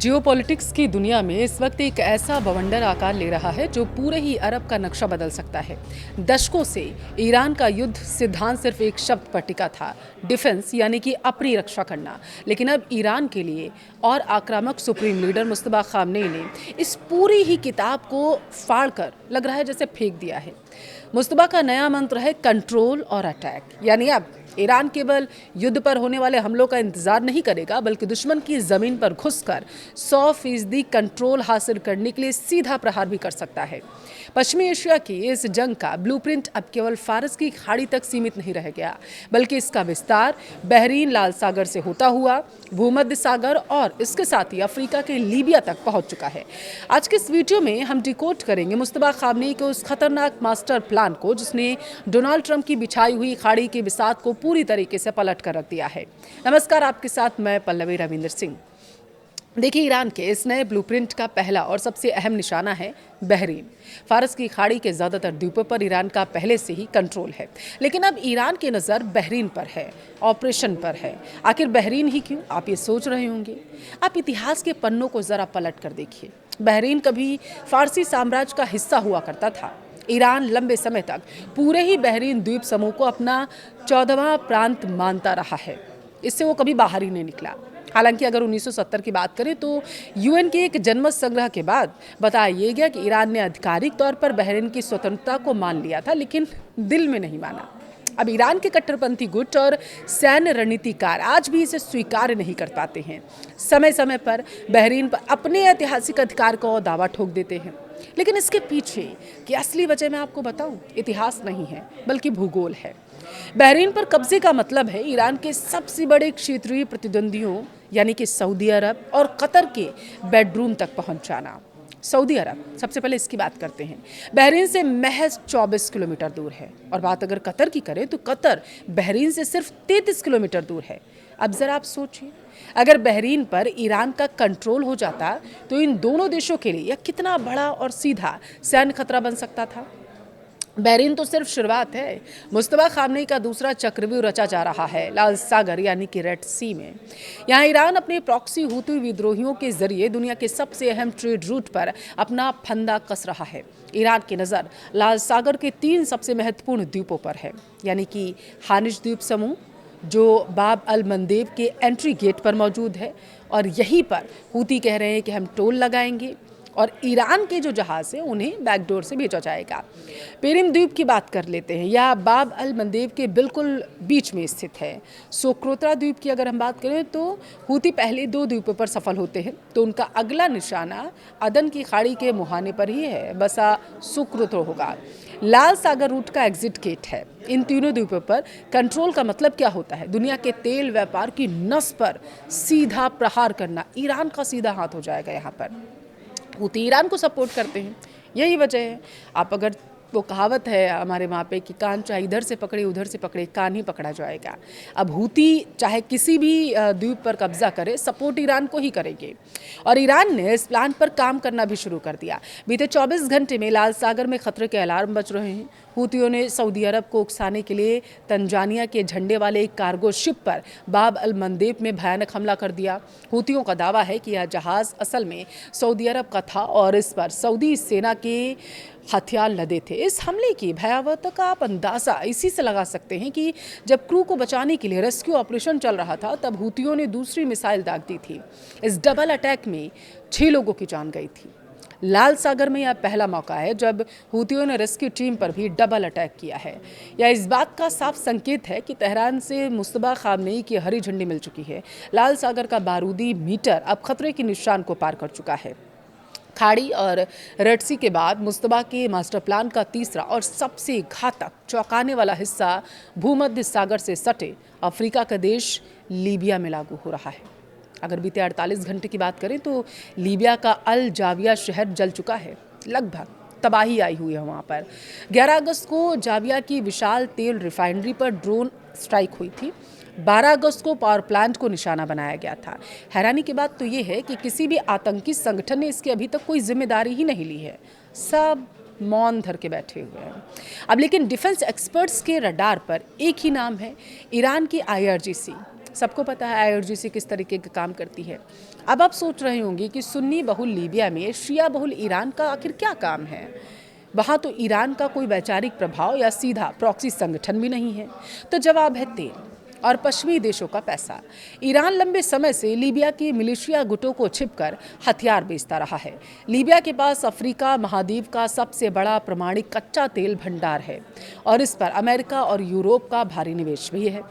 Geopolitics की दुनिया में इस वक्त एक ऐसा बवंडर आकार ले रहा है जो पूरे ही अरब का नक्शा बदल सकता है। दशकों से ईरान का युद्ध सिद्धांत सिर्फ एक शब्द पर टिका था, डिफेंस, यानी कि अपनी रक्षा करना। लेकिन अब ईरान के लिए और आक्रामक सुप्रीम लीडर मुस्तफा खामनेई ने इस पूरी ही किताब को फाड़कर लग रहा है जैसे फेंक दिया है। मुस्तफा का नया मंत्र है कंट्रोल और अटैक, यानी अब ईरान केवल युद्ध पर होने वाले हमलों का इंतजार नहीं करेगा, बल्कि दुश्मन की जमीन पर घुसकर 100% कंट्रोल हासिल करने के लिए सीधा प्रहार भी कर सकता है। पश्चिमी एशिया की इस जंग का ब्लूप्रिंट अब केवल फारस की खाड़ी तक सीमित नहीं रह गया, बल्कि इसका विस्तार बहरीन, लाल सागर से होता हुआ भूमध्य सागर और इसके साथ ही अफ्रीका के लीबिया तक पहुंच चुका है। आज के इस वीडियो में हम डिकोड करेंगे मुस्तफा खामनेई के उस खतरनाक मास्टर प्लान को जिसने डोनाल्ड ट्रंप की बिछाई हुई खाड़ी के बिसात को पूरी तरीके से पलट कर रख दिया है। नमस्कार, आपके साथ मैं पल्लवी रविंदर सिंह। देखिए, ईरान के इस नए ब्लूप्रिंट का पहला और सबसे अहम निशाना है बहरीन। फारस की खाड़ी के ज़्यादातर द्वीपों पर ईरान का पहले से ही कंट्रोल है, लेकिन अब ईरान की नज़र बहरीन पर है, ऑपरेशन पर है। आखिर बहरीन ही क्यों, आप ये सोच रहे होंगे। आप इतिहास के पन्नों को ज़रा पलट कर देखिए। बहरीन कभी फारसी साम्राज्य का हिस्सा हुआ करता था। ईरान लंबे समय तक पूरे ही बहरीन द्वीप समूह को अपना 14वां प्रांत मानता रहा है। इससे वो कभी बाहर ही नहीं निकला। हालांकि अगर 1970 की बात करें तो यूएन के एक जनमत संग्रह के बाद बताया गया कि ईरान ने आधिकारिक तौर पर बहरीन की स्वतंत्रता को मान लिया था, लेकिन दिल में नहीं माना। अब ईरान के कट्टरपंथी गुट और सैन्य रणनीतिकार आज भी इसे स्वीकार नहीं कर पाते हैं। समय समय पर बहरीन पर अपने ऐतिहासिक अधिकार को दावा ठोक देते हैं, लेकिन इसके पीछे की असली वजह मैं आपको बताऊं, इतिहास नहीं है बल्कि भूगोल है। बहरीन पर कब्जे का मतलब है ईरान के सबसे बड़े क्षेत्रीय प्रतिद्वंदियों यानी कि सऊदी अरब और कतर के बेडरूम तक पहुंच जाना। सऊदी अरब, सबसे पहले इसकी बात करते हैं, बहरीन से महज 24 किलोमीटर दूर है। और बात अगर कतर की करें तो कतर बहरीन से सिर्फ 33 किलोमीटर दूर है। अब ज़रा आप सोचिए, अगर बहरीन पर ईरान का कंट्रोल हो जाता तो इन दोनों देशों के लिए यह कितना बड़ा और सीधा सैन्य खतरा बन सकता था। बहरीन तो सिर्फ शुरुआत है। मुस्तफा खामनेई का दूसरा चक्रव्यूह रचा जा रहा है लाल सागर यानी कि रेड सी में। यहाँ ईरान अपने प्रॉक्सी हूती विद्रोहियों के जरिए दुनिया के सबसे अहम ट्रेड रूट पर अपना फंदा कस रहा है। ईरान की नज़र लाल सागर के 3 सबसे महत्वपूर्ण द्वीपों पर है, यानी कि हानिश द्वीप समूह जो बाब अल मंदेब के एंट्री गेट पर मौजूद है, और यहीं पर हूती कह रहे हैं कि हम टोल लगाएंगे और ईरान के जो जहाज़ हैं उन्हें बैकडोर से भेजा जाएगा। पेरिम द्वीप की बात कर लेते हैं, यह बाब अल मंदेब के बिल्कुल बीच में स्थित है। सोक्रोत्रा द्वीप की अगर हम बात करें तो हूती पहले 2 द्वीपों पर सफल होते हैं, तो उनका अगला निशाना अदन की खाड़ी के मुहाने पर ही है, बसा सुक्रोत्रो होगा। लाल सागर रूट का एग्जिट गेट है। इन तीनों द्वीपों पर कंट्रोल का मतलब क्या होता है? दुनिया के तेल व्यापार की नस पर सीधा प्रहार करना। ईरान का सीधा हाथ हो जाएगा यहाँ पर। हूती ईरान को सपोर्ट करते हैं, यही वजह है। आप अगर, वो कहावत है हमारे वहाँ पे कि कान चाहे इधर से पकड़े उधर से पकड़े, कान ही पकड़ा जाएगा। अब हूती चाहे किसी भी द्वीप पर कब्जा करे, सपोर्ट ईरान को ही करेंगे। और ईरान ने इस प्लान पर काम करना भी शुरू कर दिया। बीते 24 घंटे में लाल सागर में खतरे के अलार्म बज रहे हैं। हूतियों ने सऊदी अरब को उकसाने के लिए तंजानिया के झंडे वाले एक कार्गो शिप पर बाब अल मंदेब में भयानक हमला कर दिया। हूतियों का दावा है कि यह जहाज़ असल में सऊदी अरब का था और इस पर सऊदी सेना के हथियार लदे थे। इस हमले की भयावहता का आप अंदाज़ा इसी से लगा सकते हैं कि जब क्रू को बचाने के लिए रेस्क्यू ऑपरेशन चल रहा था, तब हूतियों ने दूसरी मिसाइल दाग दी थी। इस डबल अटैक में 6 लोगों की जान गई थी। लाल सागर में यह पहला मौका है जब हूतियों ने रेस्क्यू टीम पर भी डबल अटैक किया है। यह इस बात का साफ संकेत है कि तेहरान से मुस्तफा खामनेई की हरी झंडी मिल चुकी है। लाल सागर का बारूदी मीटर अब खतरे के निशान को पार कर चुका है। खाड़ी और रेड सी के बाद मुस्तफा के मास्टर प्लान का तीसरा और सबसे घातक, चौंकाने वाला हिस्सा भूमध्य सागर से सटे अफ्रीका का देश लीबिया में लागू हो रहा है। अगर बीते 48 घंटे की बात करें तो लीबिया का अल जाविया शहर जल चुका है। लगभग तबाही आई हुई है वहाँ पर। 11 अगस्त को जाविया की विशाल तेल रिफाइनरी पर ड्रोन स्ट्राइक हुई थी। 12 अगस्त को पावर प्लांट को निशाना बनाया गया था। हैरानी की बात तो ये है कि किसी भी आतंकी संगठन ने इसकी अभी तक कोई जिम्मेदारी ही नहीं ली है। सब मौन धर के बैठे हुए हैं। अब लेकिन डिफेंस एक्सपर्ट्स के रडार पर एक ही नाम है, ईरान की IRGC। सबको पता है आईआरजीसी किस तरीके का काम करती है। अब आप सोच रहे होंगे कि सुन्नी बहुल लीबिया में शिया बहुल ईरान का आखिर क्या काम है। वहाँ तो ईरान का कोई वैचारिक प्रभाव या सीधा प्रॉक्सी संगठन भी नहीं है। तो जवाब है तेल और पश्चिमी देशों का पैसा। ईरान लंबे समय से लीबिया के मिलिशिया गुटों को छिपकर हथियार बेचता रहा है। लीबिया के पास अफ्रीका महाद्वीप का सबसे बड़ा प्रमाणिक कच्चा तेल भंडार है और इस पर अमेरिका और यूरोप का भारी निवेश भी है।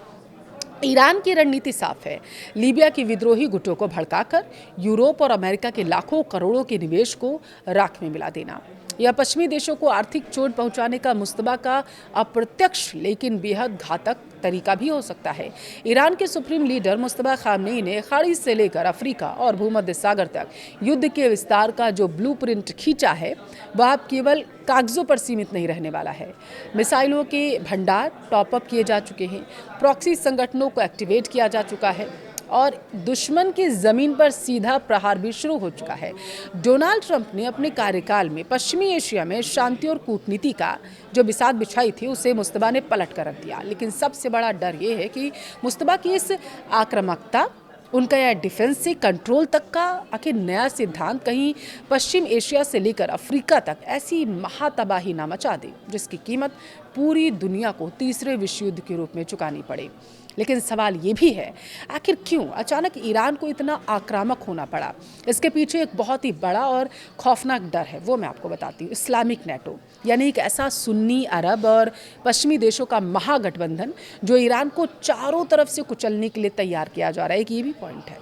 ईरान की रणनीति साफ है, लीबिया की विद्रोही गुटों को भड़काकर यूरोप और अमेरिका के लाखों करोड़ों के निवेश को राख में मिला देना। यह पश्चिमी देशों को आर्थिक चोट पहुंचाने का मुस्तबा का अप्रत्यक्ष लेकिन बेहद घातक तरीका भी हो सकता है। ईरान के सुप्रीम लीडर मुस्तबा खामनेई ने खाड़ी से लेकर अफ्रीका और भूमध्य सागर तक युद्ध के विस्तार का जो ब्लूप्रिंट खींचा है वह अब केवल कागजों पर सीमित नहीं रहने वाला है। मिसाइलों के भंडार टॉपअप किए जा चुके हैं, प्रॉक्सी संगठनों को एक्टिवेट किया जा चुका है और दुश्मन की जमीन पर सीधा प्रहार भी शुरू हो चुका है। डोनाल्ड ट्रंप ने अपने कार्यकाल में पश्चिमी एशिया में शांति और कूटनीति का जो बिसात बिछाई थी उसे मुस्तबा ने पलट कर रख दिया। लेकिन सबसे बड़ा डर ये है कि मुस्तबा की इस आक्रामकता, उनका यह डिफेंस से कंट्रोल तक का आखिर नया सिद्धांत कहीं पश्चिम एशिया से लेकर अफ्रीका तक ऐसी महातबाही ना मचा दे जिसकी कीमत पूरी दुनिया को तीसरे विश्व युद्ध के रूप में चुकानी पड़े। लेकिन सवाल ये भी है, आखिर क्यों अचानक ईरान को इतना आक्रामक होना पड़ा। इसके पीछे एक बहुत ही बड़ा और खौफनाक डर है, वो मैं आपको बताती हूँ। इस्लामिक नेटो यानी एक ऐसा सुन्नी अरब और पश्चिमी देशों का महागठबंधन जो ईरान को चारों तरफ से कुचलने के लिए तैयार किया जा रहा है। एक ये भी पॉइंट है।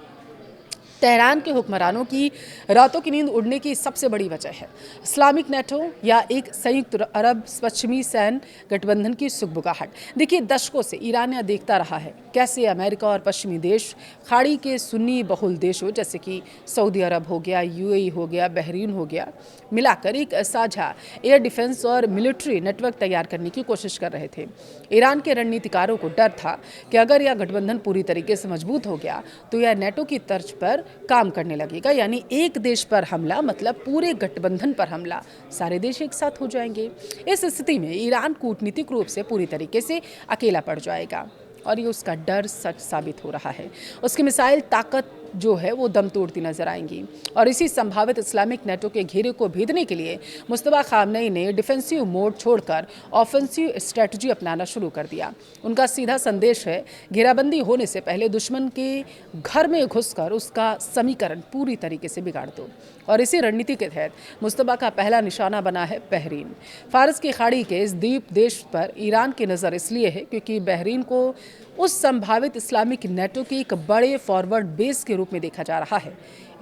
तेहरान के हुक्मरानों की रातों की नींद उड़ने की सबसे बड़ी वजह है इस्लामिक नेटो या एक संयुक्त अरब पश्चिमी सैन्य गठबंधन की सुगबुगाहट। देखिए, दशकों से ईरान यह देखता रहा है कैसे अमेरिका और पश्चिमी देश खाड़ी के सुन्नी बहुल देशों जैसे कि सऊदी अरब हो गया, यूएई हो गया, बहरीन हो गया, मिलाकर एक साझा एयर डिफेंस और मिलिट्री नेटवर्क तैयार करने की कोशिश कर रहे थे। ईरान के रणनीतिकारों को डर था कि अगर यह गठबंधन पूरी तरीके से मजबूत हो गया तो यह नेटो की तर्ज पर काम करने लगेगा, यानी एक देश पर हमला मतलब पूरे गठबंधन पर हमला, सारे देश एक साथ हो जाएंगे। इस स्थिति में ईरान कूटनीतिक रूप से पूरी तरीके से अकेला पड़ जाएगा और ये उसका डर सच साबित हो रहा है। उसकी मिसाइल ताकत जो है वो दम तोड़ती नजर आएंगी और इसी संभावित इस्लामिक नेटो के घेरे को भेदने के लिए मुस्तबा खामनेई ने डिफेंसिव मोड छोड़कर ऑफेंसिव स्ट्रेटजी अपनाना शुरू कर दिया। उनका सीधा संदेश है, घेराबंदी होने से पहले दुश्मन के घर में घुसकर उसका समीकरण पूरी तरीके से बिगाड़ दो। और इसी रणनीति के तहत मुस्तबा का पहला निशाना बना है बहरीन। फारस की खाड़ी के इस द्वीप देश पर ईरान की नज़र इसलिए है क्योंकि बहरीन को उस संभावित इस्लामिक नेटो के एक बड़े फॉरवर्ड बेस के रूप में देखा जा रहा है।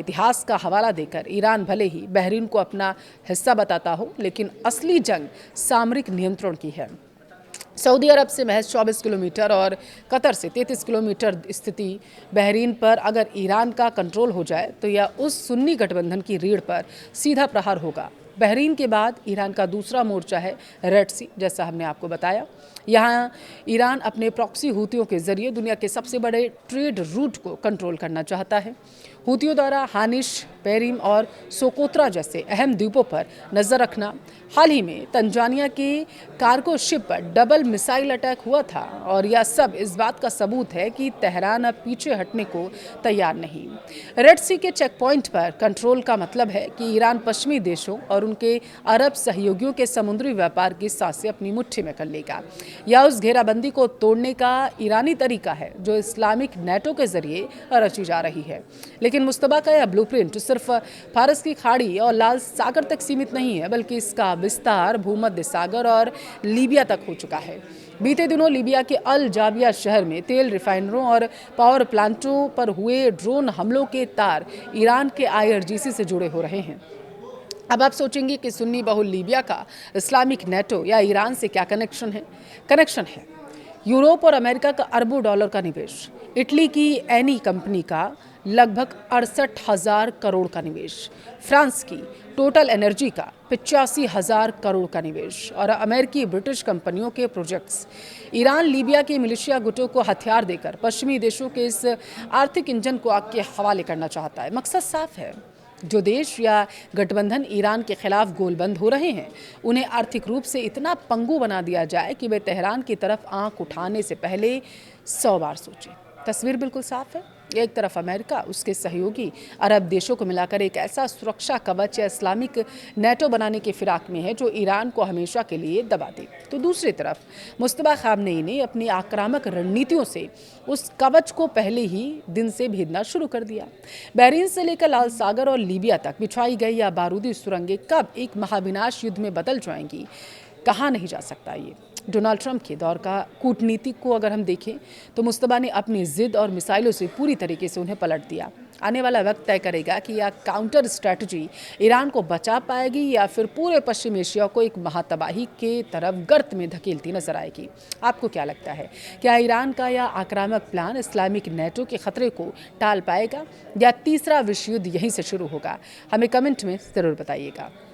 इतिहास का हवाला देकर ईरान भले ही बहरीन को अपना हिस्सा बताता हो, लेकिन असली जंग सामरिक नियंत्रण की है। सऊदी अरब से महज 24 किलोमीटर और कतर से 33 किलोमीटर स्थिति बहरीन पर अगर ईरान का कंट्रोल हो जाए तो यह उस सुन्नी गठबंधन की रीढ़ पर सीधा प्रहार होगा। बहरीन के बाद ईरान का दूसरा मोर्चा है रेड सी, जैसा हमने आपको बताया। यहाँ ईरान अपने प्रॉक्सी हूतियों के जरिए दुनिया के सबसे बड़े ट्रेड रूट को कंट्रोल करना चाहता है। हूतियों द्वारा हानिश, पेरिम और सोकोत्रा जैसे अहम द्वीपों पर नज़र रखना। हाल ही में तंजानिया के कार्गो शिप पर डबल मिसाइल अटैक हुआ था और यह सब इस बात का सबूत है कि तेहरान अब पीछे हटने को तैयार नहीं। रेड सी के चेक पॉइंट पर कंट्रोल का मतलब है कि ईरान पश्चिमी देशों और उनके अरब सहयोगियों के समुद्री व्यापार की सांसें अपनी मुट्ठी में कर लेगा। यह उस घेराबंदी को तोड़ने का ईरानी तरीका है जो इस्लामिक नेटो के जरिए रची जा रही है। लेकिन मुस्तबा का यह ब्लूप्रिंट सिर्फ फारस की खाड़ी और लाल सागर तक सीमित नहीं है, बल्कि इसका विस्तार भूमध्य सागर और लीबिया तक हो चुका है। बीते दिनों लीबिया के अल जाबिया शहर में तेल रिफाइनरों और पावर प्लांटों पर हुए ड्रोन हमलों के तार ईरान के आईआरजीसी से जुड़े हो रहे हैं। अब आप सोचेंगे कि सुन्नी बहुल लीबिया का इस्लामिक नेटो या ईरान से क्या कनेक्शन है? कनेक्शन है यूरोप और अमेरिका का अरबों डॉलर का निवेश, इटली की एनी कंपनी का लगभग 68,000 करोड़ का निवेश, फ्रांस की टोटल एनर्जी का 85,000 करोड़ का निवेश और अमेरिकी ब्रिटिश कंपनियों के प्रोजेक्ट्स। ईरान लीबिया के मिलिशिया गुटों को हथियार देकर पश्चिमी देशों के इस आर्थिक इंजन को आग के हवाले करना चाहता है। मकसद साफ है, जो देश या गठबंधन ईरान के खिलाफ गोलबंद हो रहे हैं उन्हें आर्थिक रूप से इतना पंगु बना दिया जाए कि वे तेहरान की तरफ आंख उठाने से पहले 100 बार सोचें। तस्वीर बिल्कुल साफ है। एक तरफ अमेरिका, उसके सहयोगी अरब देशों को मिलाकर एक ऐसा सुरक्षा कवच या इस्लामिक नेटो बनाने की फिराक में है जो ईरान को हमेशा के लिए दबा दे। तो दूसरी तरफ मुस्तबा खामनेई ने अपनी आक्रामक रणनीतियों से उस कवच को पहले ही दिन से भेदना शुरू कर दिया। बहरीन से लेकर लाल सागर और लीबिया तक बिछाई गई या बारूदी सुरंगें कब एक महाविनाश युद्ध में बदल जाएंगी, कहा नहीं जा सकता। ये डोनाल्ड ट्रंप के दौर का कूटनीति को अगर हम देखें तो मुस्तबा ने अपनी जिद और मिसाइलों से पूरी तरीके से उन्हें पलट दिया। आने वाला वक्त तय करेगा कि यह काउंटर स्ट्रैटेजी ईरान को बचा पाएगी या फिर पूरे पश्चिम एशिया को एक महातबाही के तरफ गर्त में धकेलती नजर आएगी। आपको क्या लगता है, क्या ईरान का यह आक्रामक प्लान इस्लामिक नेटो के खतरे को टाल पाएगा या तीसरा विश्व युद्ध यहीं से शुरू होगा? हमें कमेंट में ज़रूर बताइएगा।